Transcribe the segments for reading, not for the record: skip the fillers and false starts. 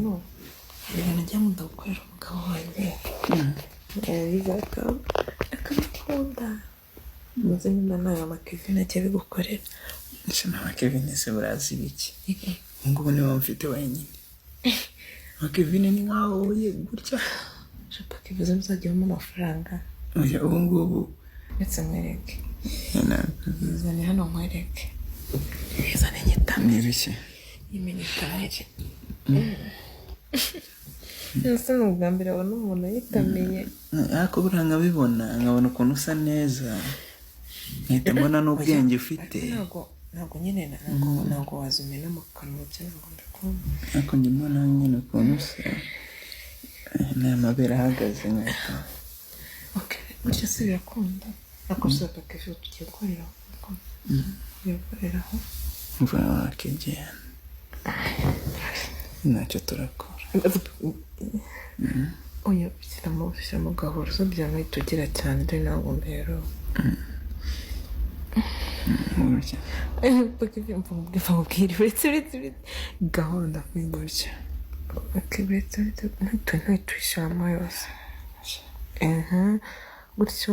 bintu najya nkunda gukorera umugabo wanjye yabigaga akamukunda muze nimba nawe amakevin ajya bigukorera ese amakevin se burazi biki ngubu niba mfite wenyine amakevin ni nkaho uye gutya shapa kivuze muzagiramo amafaranga oya ubu ngubu ndetse mwereke zane hano mwereke zane nyitamire iki iminyitamire nasa n'ubwa mbere abona umuntu yitamiye ariko buriya nkabibona nkabona ukuntu usa neza nkahita mbona n'ubwenge ufite ntabwo nyine ntabwo wazumena mu kanwa cyangwa ngo ndakumva ariko njye mbona nyine ukuntu usa ni amabere ahagaze nkahita gutyo se birakunda ariko ushaka kejo tugiye gukoreraho mva wakigenda ntacyo turakora oya bishyira mu gahoro so byamahita ugira cyane dore ntabwo mbero mubwire uretse gahoro ndakwigurya ntitwishyiramo yose gutyo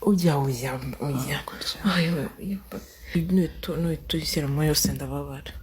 ujya nuyishyiramo yose ndababara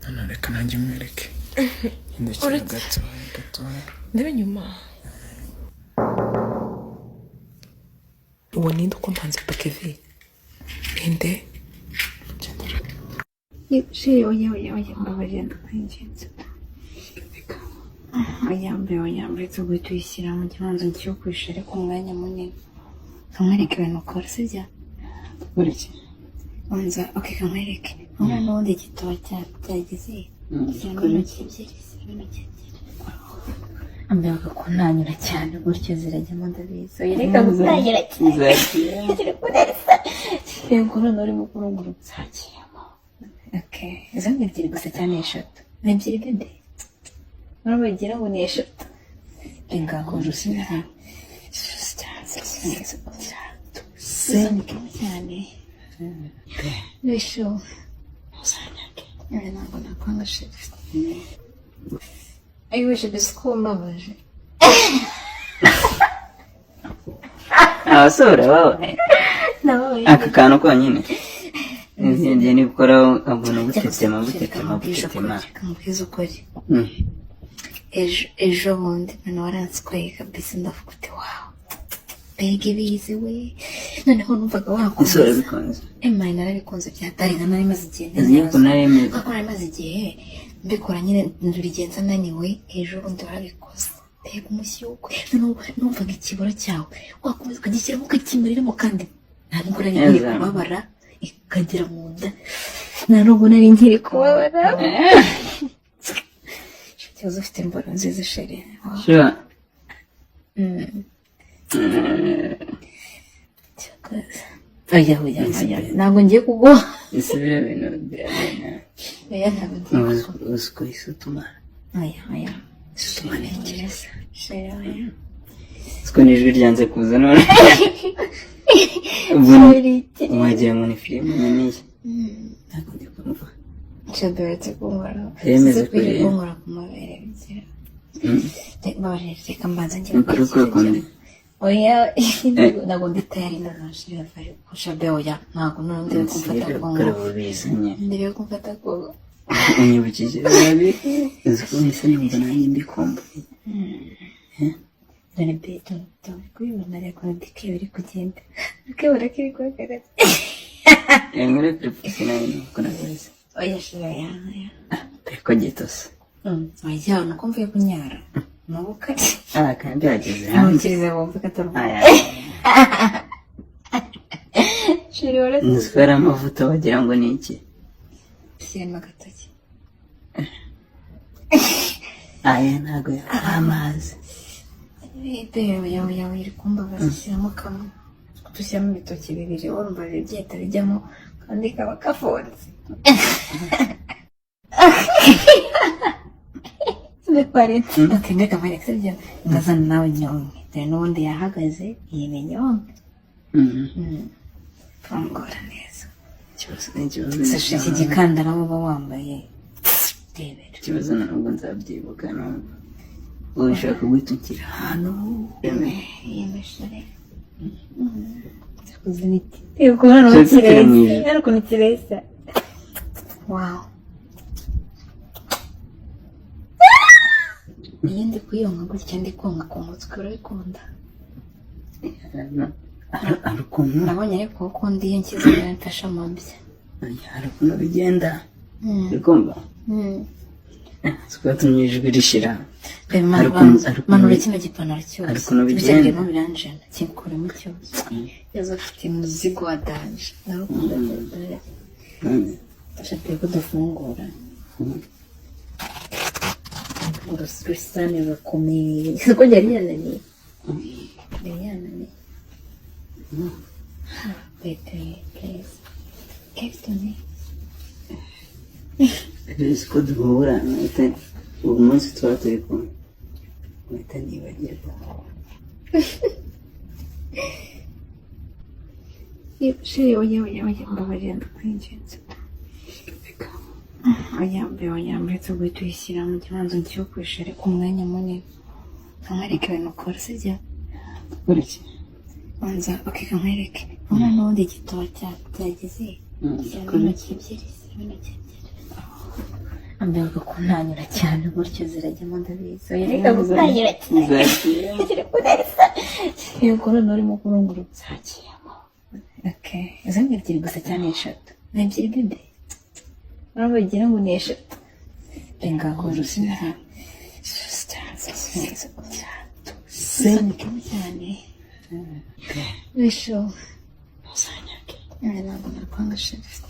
none reka nanjye mwereke hindukira gatoya ndebe inyuma uwo ninde uko mpanze pakevi ninde oya mbabarira ndakwinginze oya tuguye tuyishyira mu gihanzo cyo kwishura ariko umwanya munini kamwereke ibintu ukora sibyo uriki wanza kamwereke umwana wundi gitoya cyageze intoki ebyiri ambaye agakunanyura cyane gutyo zirajyamo ndabizi reka gutangira cyane yego none urimo kurungura uzakiyemo izo ni ebyiri gusa cyane eshatu ni ebyiri gade urabagira ngo ni eshatu ingaho rusinya cyane nisho ntabwo nakwanga shefu ayiwishe bisikumbabaje abasore wowe aka kantu konyine ngiye nibukora abona gutetema kamubwiza ukuri ejo bundi none waransikoye kabisa ndavuga uti wawu mbega ibizi we noneho numvaga wakomeza isore bikunze emayi narabikunze byatari nka nari maze igihe nari maze igihe mbikora nyine ndurigenza naniwe ejo bundi warabikoze mbega umushyukwe noneho numvaga ikibura cyawe wakomeza ukagishyiramo ukakimariramo kandi nta nubwo nari nkiri kubabara ikagera mu nda nta nubwo nari nkiri kubabara ikibazo ufite imboro nziza sheri oya ntabwo ngiye kuguha ese biriya bintu birabena oya ntabwo ngiye kuguha uziko isutuma oya isutuma ntekereza sheri oya uziko n'ijwi ryanze kuza none wagira ngo ni filime niniye ntabwo ndi kumva nshobora kunkora yemeze kuri kunkora ku mabere bigira reka mbanza ngira oya ntabwo ndi tayari ndashira fari kushabe oya ntabwo none ndi kumfata kongo ndi kumfata kongo unyibukije babi uziko nise numva nanjye mbikumva dore beto kubibona reka ndike biri kugenda ukabona ko iri kuhagarara muri professional nuko nabizi oya shira ya ariko gitose oya nuko mvuye kunyara mabuka kandi yageze hanze ntukirize wumve ko atari shira wala nzfera amavuta wagira ngo ni iki shyiramo agatoki ntago amazi oya iri kumbabaza shyiramo kamwe dushyiramo ibitoki bibiri urumva byahita bijyamo kandi kaba kafunze ndeka mareka sibyo ngazana nawe nyonke dore n'ubundi yahagaze iyi ni nyonke fungura neza ikibazo iki gikandara uba wambaye rebera ikibazo ntabwo nzabyibuka numva wowe ushaka gutukira hano yemeshere kuzana iki yego hano kireza ariko ni kireza wow iyo ndi kuyonka gutya ndi konka ku mutwe urabikunda hari ukuntu nabonye ariko ukunda iyo nshyize biramfasha mu bye hari ukuntu bigenda bikumva twatumye ijwi rishira manura kino gipantaro cyose hari ukuntu bigenda biranjena kinkuramo cyose yaza afite umuzigo wa danje narukunda danje ashaka ko dufungura urusane rukomeye ko yari yananiye please Kevin Rezi ko duhura ubu munsi tuba turi kumwe mpita nibagirwa shiri oya mbabarira ndakwinginze oya mbere tuguye tuyishyira mu kibanza cy'ukwishira ariko umwanya munini nkamwereke ibintu ukora sibyo ukora iki banza kamwereke ubona n'ubundi igitabo cyageze intoki ebyiri ambaye kuntanyura cyane gutyo zirajyamo ndabizi reka gutanyura cyane yego noneho urimo kurungura byakiyemo izo ni ebyiri gusa cyane eshatu ni ebyiri bebe urabona bagira ngo ni eshatu renga horo sinari cyane bisho ntabwo nakwanga sherifu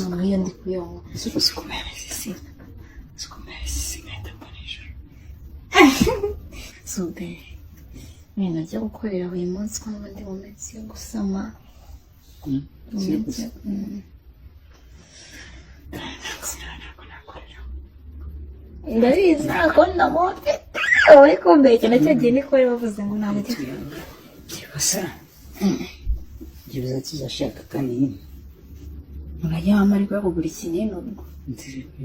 mama iyo ndi kuyonga sikumerezi ngahita mbona ijoro sube ibintu byo gukorera buri munsi ko n'ubundi mu minsi yo gusama ndabizi ntabwo ndamufite wowe kumbeye cyane cyo gihe niko bari bavuze ngo ntabwo kibasa gibuza kizashaka kanini urajya wama ariko kugura ikinini ubwo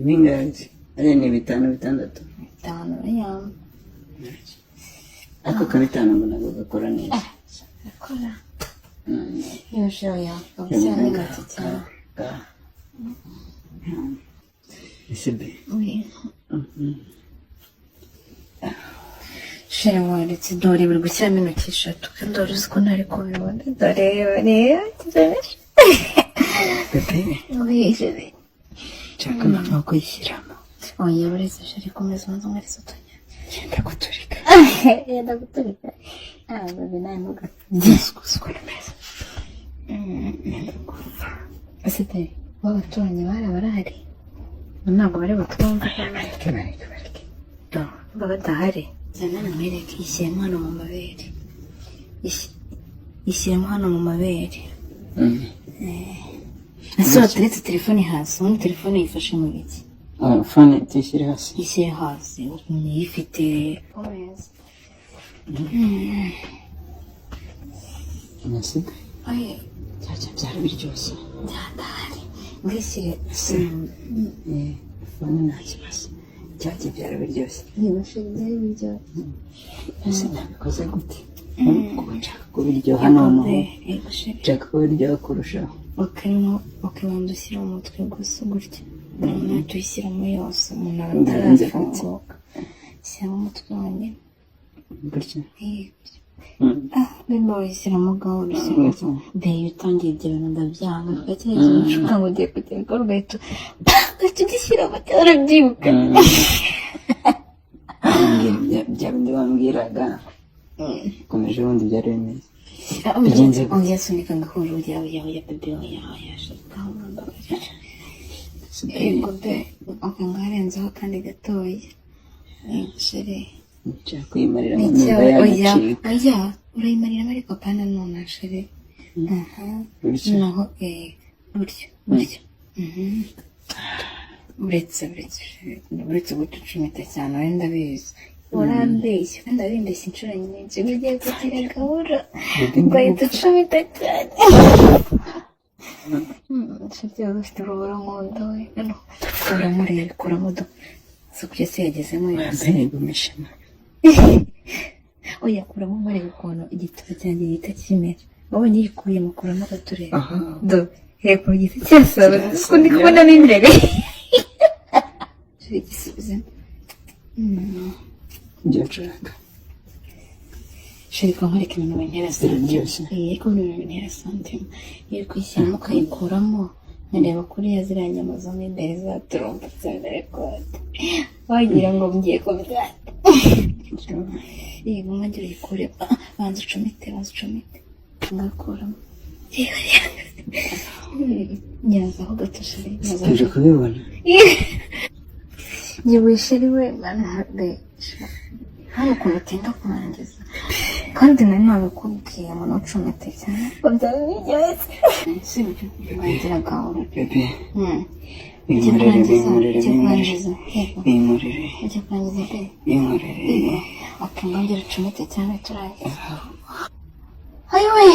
bingazi ari ni 5 6 5 urayama ako ka 5 ngo nako gakora neza gakora iyo shoya kabisa ni gato cyane Isibe shere waretse dore buri gushyiramo intoki 3 kandi dore uzi ko ntari kubibona dore Pepe wije chaka mama kuyishyiramo oya buretse shere komeza manzo ngari sotonya yenda guturika babe naye muga diskuswa meza asite wabatuanye barahari ntabwo bari butumva kabareke baba badahari zana namwereke ishyiremo hano mu mabere ishyiremo hano mu mabere ese wateretse telefone hasi ubundi telefone yifashe mu biki fone tishyire hasi ishyire hasi niyifite nasibe oye byari biryoshye byadahari ngishyire fone nta kibazo byari biryoshye ntibashe byari biryoshye ese nabikoze gute kuba nshaka kubiryoha noneho nshaka kubiryoha kurushaho bakarimo bakabanza ushyira mu mutwe gusa gutya ntacyo uyishyiramo yose umuntu aba atarafunguka shyiramo umutwe wonyine gutya nimba wayishyiramo gahoro ushyiramo mbere iyo utangiye ibyo bintu ndabyanga twagerageza umushuka ngo ugiye kugera ukora ugahita ugishyiramo cyangwa urabyibuka bya bindi wambwiraga komeje ubundi byari bimeze bigenze gute ongera sunika gahoro ujya bebe yashakaho yego be ngarenzaho kandi gatoya shere nshaka kuyimarira mu nda yacika oya urayimariramo ariko pana none shere naho buryo uretse gucucumita cyane wenda bizi urambeshya kandi abindeshya inshuro nyinshi ugiye kugira gahoro ugahita ucumita cyane shiti wari ufite urubura nkunda we uramureba kuramo si kugeza se yagezemo yose ndayigumishemo oya kuramo mureba ukuntu igituba cyanjye gihita kimera wabonye yikuyemo kuramo agatureba do heko giti cyasaba ndi kubonamo imbere shiti gisubizemo njya nshaka shiti nkwereka ibintu bintera santima ariko ibintu bintera santima iyo uri kuyishyiramo ukayikuramo nkareba kuriya ziriya nyama zo mo imbere zaturumba cyane rekode wagira ngo mgiye kubyata yego nkagira uyikure banza ucomete ngakuramo nyazaho gato sheri uje kubibona nyiwishe ari we banahadesha hano ukuntu utinda kurangiza kandi nari nabikubwiye ngo ntucomete cyane ngo byaba biryoshye sibyo wagira gahoro bebe binkorere akangongera ucomete cyane turangiza ayiwe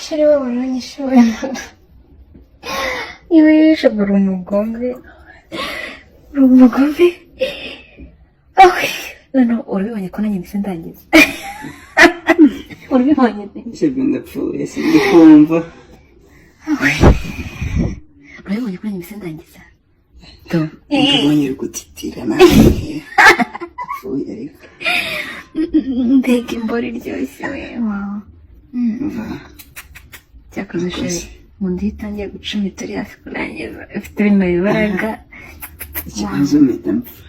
sheri we waranyishe we iwe yishobora umugombe noneho urabibonye ko nanjye mbese ndangiza urabibonye sibyo ndapfuye sindi kumva urabibonye ko nanjye mbese ndangiza ndabonye uri gutitira nawe apfuye ariko mbega imboro iryoshye we wawe cyakoze sheri mu ndiyo itangiye gucumita uri hafi kurangiza ufite bino bibaraga ikibazo mpita mpfa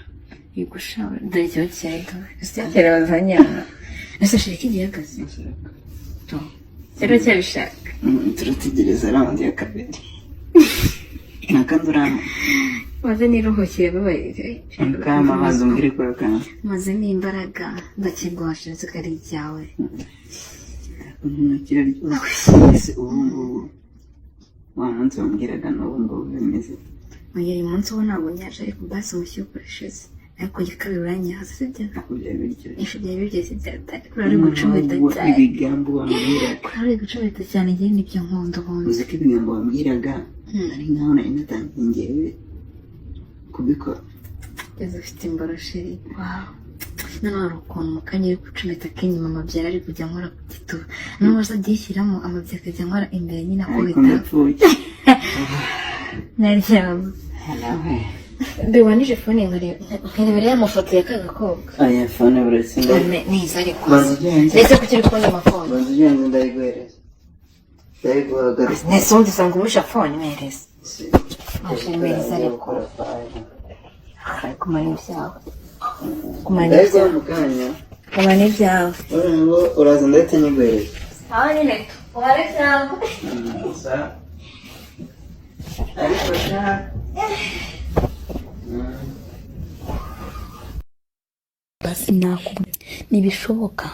yigushaba dore ikiba cyari ese cyarabaza nyama ese sheri kigihagaze cyari cyabishaka turategereza raundi ya kabiri nakandi urama maze niruhukiye babarire kama maze umbwire ko yakana maze n'imbaraga ndakiguhasha ndetse ko ari ibyawe ntakira ryose ubu ngubu wa munsi wambwiraga n'ubu ngubu bimeze uyu munsi ubu ntabwo nyaje ariko basi umushyi ukoresheje ariko igikabiri uranyaza sibyo ifu byari biryoshye byatari kurari gucumita cyane ibigambo wambwiraga kurari gucumita cyane igihe nibyo nkunda ubundi uzi ko ibigambo wambwiraga ari nkaho nari natangiye ngewe kubikora ugeze ufite imboro sheri wawu noneho hari ukuntu mu kanya uri gucumita k'inyuma amabyara ari kujya nkora ku gituba noneho uzajya yishyiramo amabyara akajya nkora imbere nyine akubita naryama mbiwanije fone nkarebera y'amafoto ya ka gakobwa aya fone burasinda niza ariko ndetse ko kiri kubona amafone banza ugende ndayiguhereza ndayiguhagarika nese ubundi usanga umusha fone mpereza mpereza ariko kumara ibyawe kumara ibyawe uraza ndahita nyiguhereza aho nyine kumara ibyawe ariko basi ntibishoboka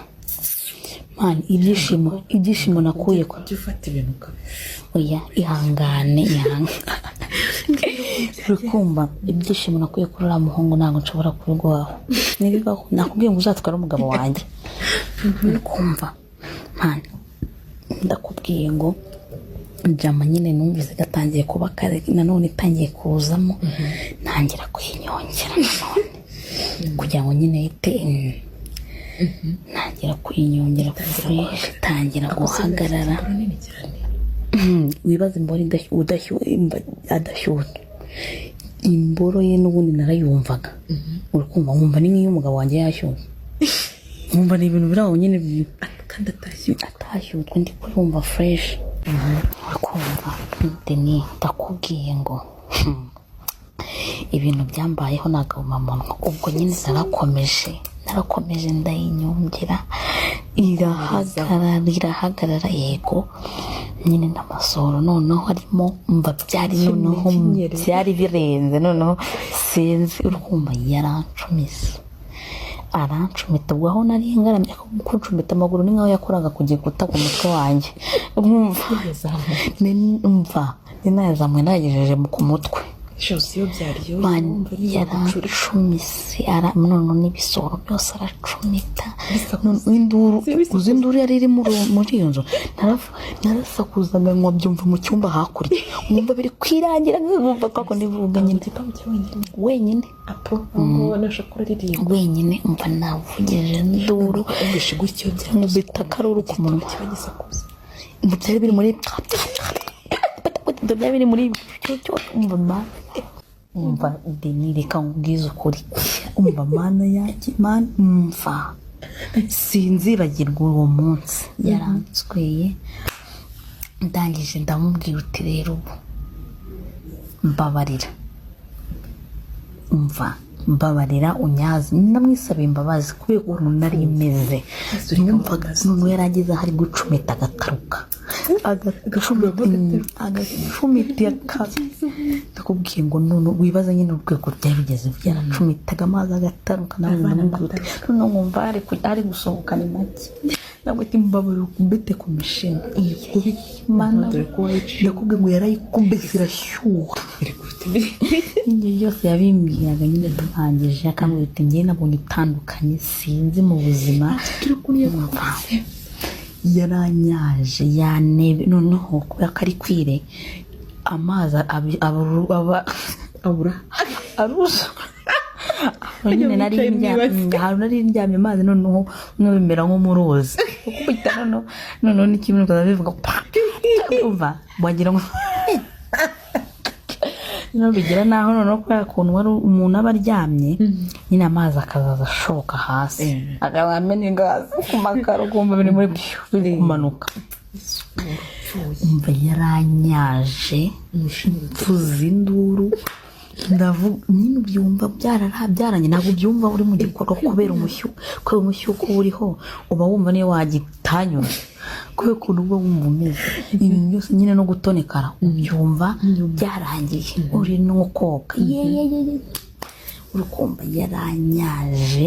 mani ibyishimo nakuye ko ujye ufata ibintu ukabisha oya ihangane urikumva ibyishimo nakuye kuri uriya muhungu ntabwo nshobora kubiguhaho nibibaho nakubwiye ngo uzatware umugabo wanjye urikumva mani ndakubwiye ngo njama nyine numvise gatangiye kuba kare nanone itangiye kuzamo ntangira kuyinyongera nanone kugira ngo nyine ite ntangira kuyinyongera tangira guhagarara wibaza imboro adashyuha imboro ye n'ubundi narayumvaga urikumva nkumva ni nk'iy'umugabo wanjye yashyushye nkumva ni ibintu biri aho nyine kandi atashyutswe ndi kumva fresh urikumva deni ndakubwiye ngo ibintu byambayeho nagahumamunwa ubwo nyine narakomeje ndayinyongera irahagarara yego nyine n'amasoro noneho harimo mva byari noneho byari birenze noneho sinzi urikumva arancumita ubwo aho nari ngaramye kuncumita amaguru ni nkaho yakoraga ku gikuta ku mutwe wanjye umva ninayazamuye nayagejeje ku mutwe Shose iyo byariyo yaracumise none n'ibisoro byose aracumita induru uzi induru yari iri muri iyo nzu narasakuzaga ngo byumva mu cyumba hakurya umva biri kwirangira ngumva kako nivuga nyine wenyine wenyine umva navugije induru nkubita akaruru ku munwa byari biri muri byari muri umva denireka ngubwiza ukuri umva mana yanjye mana umva sinzibagirwa uwo munsi yaranzweye ndangije ndamubwira uti rero ubu mbabarira umva mbabarira unyaze namwisabiye imbabazi kubera ukuntu nari meze numvaga n'umuntu yaragize hari gucumita agataruka agacumita ndakubwiye ngo none wibaza nyine urwego ryabigeze byaracumitaga amazi agataruka nawe ndamubwira none nkumva ari gusohokana make ntabwo ati mbabarira ukumbete ku mishini mana ndakubwiye ngo yarayikumbese irashyuha ibyo byose yabimbwiraga nyine duhangije akambwira ati njye nabonye itandukanye sinzi mu buzima yaranyaje yanebe noneho kubera ko ari kwire amazi abura aruza nyine nari ndyamye amazi noneho bimera nk'umuruzi ukubita noneho n'ikintu bivuga umva wagira ngo bigira naho noneho kubera ukuntu wari umuntu aba aryamye nyine amazi akazaza ashoka hasi akazamena ingazi ku makaro kumva biri kumanuka umva yaranyaje mvuza induru ndavuga nyine ubyumva byaranye ntabwo ubyumva uri mu gikorwa kubera umushyuko uriho uba wumva niyo wagitanyura kubera ukuntu uba wumva umeze ibintu byose nyine no gutonekara ubyumva byarangiye uri no koga urukumva yaranyaje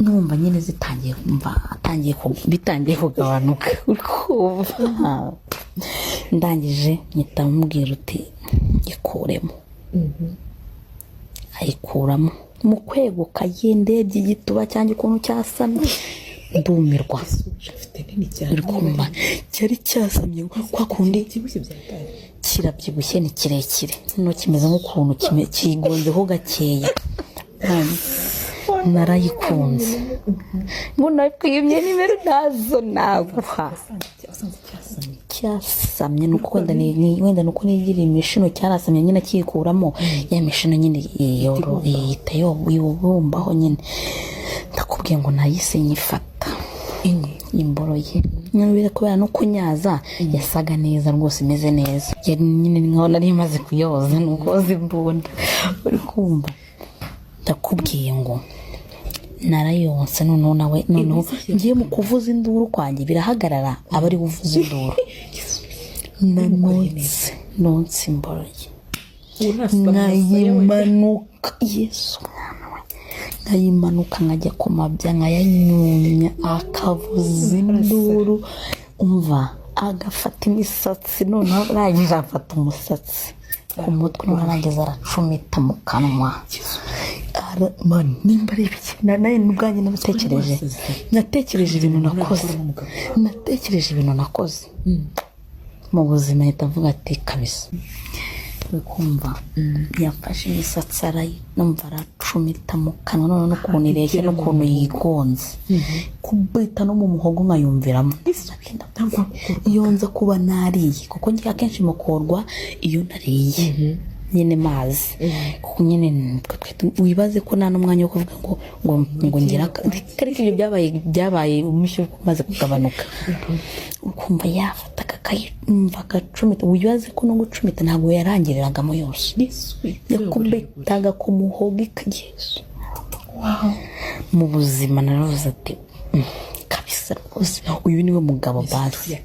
numva nyine bitangiye kugabanuka urukumva ndangije mpita mubwira uti ikuremo ayikuramo mu kweguka yendebye igituba cyanjye ukuntu cyasamye ndumirwa urikumva cyari cyasamye kwa kundi kirabyibushye ni kirekire no kimeze nk'ukuntu kigonzeho gakeya narayikunze ngo nakwimye nimero nazo naguha cyasamye nuko wenda nuko nigiriye imishino cyarasamye nyine akikuramo ya mishino nyine yita yobumbaho nyine ndakubwiye ngo nayise nyifata imboro ye nyine kubera no kunyaza yasaga neza rwose imeze neza nyine nkaho nari imaze kuyoza nuko zimbunda uri kumva ndakubwiye ngo narayonse noneho ngiye mu kuvuza induru kwanjye birahagarara aba ari buvuza induru nonse imboro ye nkayimanuka yesu nkayimanuka nkajya ku mabya nkayanyunya akavuza induru umva agafata imisatsi noneho arangije afata umusatsi ku mutwe n'arangiza aracumita mu kanwa nimba ari ibiki nawe n'ubwanjye natekereje ibintu nakoze mu buzima ahita avuga ati kabisa uri kumva yafashe imisatsi numva aracumita mu kanwa none n'ukuntu ireshya n'ukuntu yigonze kubita no mu muhogo nkayumviramo iyo nza kuba nariye kuko ngiye akenshi mukorwa iyo nariye nyine mazi kuko nyine wibaze ko nta n'umwanya wo kuvuga ngo ngira ariko ibyo byabaye umushyuko umaze kugabanuka ukumva yafata akayumva agacumita wibaze ko no gucumita ntabwo yarangiriragamo yose yakubitaga ku muhogo ikagezo mu buzima naravuze ati kabisa rwose uyu niwe mugabo bazi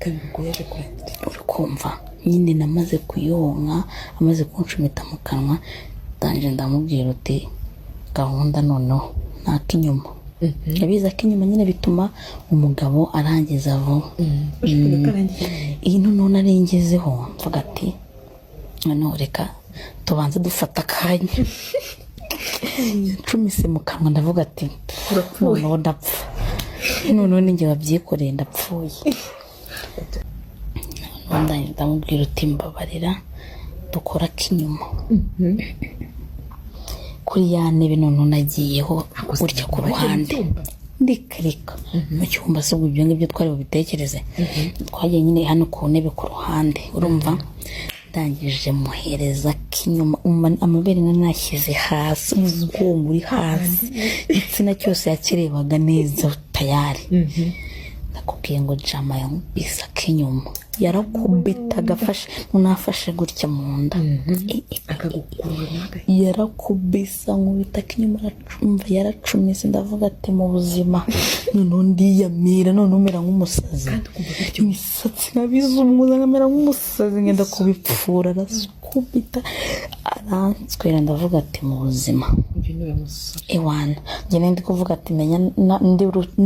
uri kumva nyine namaze kuyonka amaze kunshumita mu kanwa ndangije ndamubwira uti gahunda noneho ntakinyuma yabiza ko inyuma nyine bituma umugabo arangiza vuba iyi noneho narengezeho mvuga ati noneho reka tubanze dufata akanya ncumise mu kanwa ndavuga ati noneho ndapfa, noneho ninjye wabyikoreye ndapfuye. ndamubwira uti mbabarira dukora k'inyuma kuri ya ntebe, noneho nagiyeho gutya ku ruhande ndikarika mu cyumba. Se ubwo ibyo ngibyo twari bubitekereze, twagiye nyine hano ku ntebe ku ruhande, urumva. ndangije muhereza k'inyuma, amabere nashyize hasi, umugongo uri hasi, igitsina cyose yakirebaga neza tayari. ndakubwiye ngo jama yankubise k'inyuma, yarakubita agafashe, nafashe gutya mu nda, yarakubisa nkubita k'inyuma, aracumva yaracumise. ndavuga ati mu buzima noneho ndiyamira, noneho umera nk'umusazi, imisatsi nkabizunguza nkamera nk'umusazi, ngenda kubipfura, arakubita aranswera. ndavuga ati mu buzima iwana njye ndi kuvuga ati menya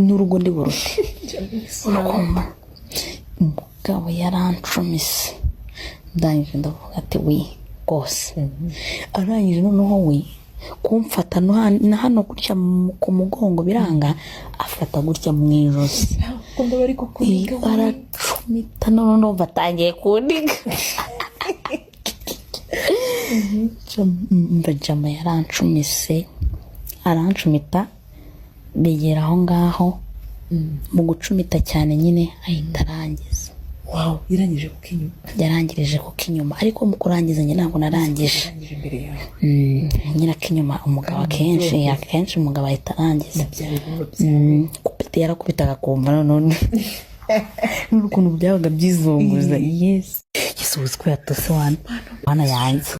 n'urugo ndi burute. umugabo yarancumise, ndangije ndavuga ati wi rwose. arangije noneho we kumfata na hano gutya ku mugongo biranga, afata gutya mu ijosi, aracumita, noneho batangiye kundiga. jama yarancumise, arancumita, bigera aho ngaho. mu gucumita cyane nyine ahita arangiza. yarangirije ku k'inyuma, ariko mu kurangiza njye ntabwo narangije. nyine k'inyuma umugabo akenshi umugabo ahita arangiza. kupita yarakubitaga kumva none n'ukuntu byabaga byizunguza. yes uzi ko yatose wana yanjye.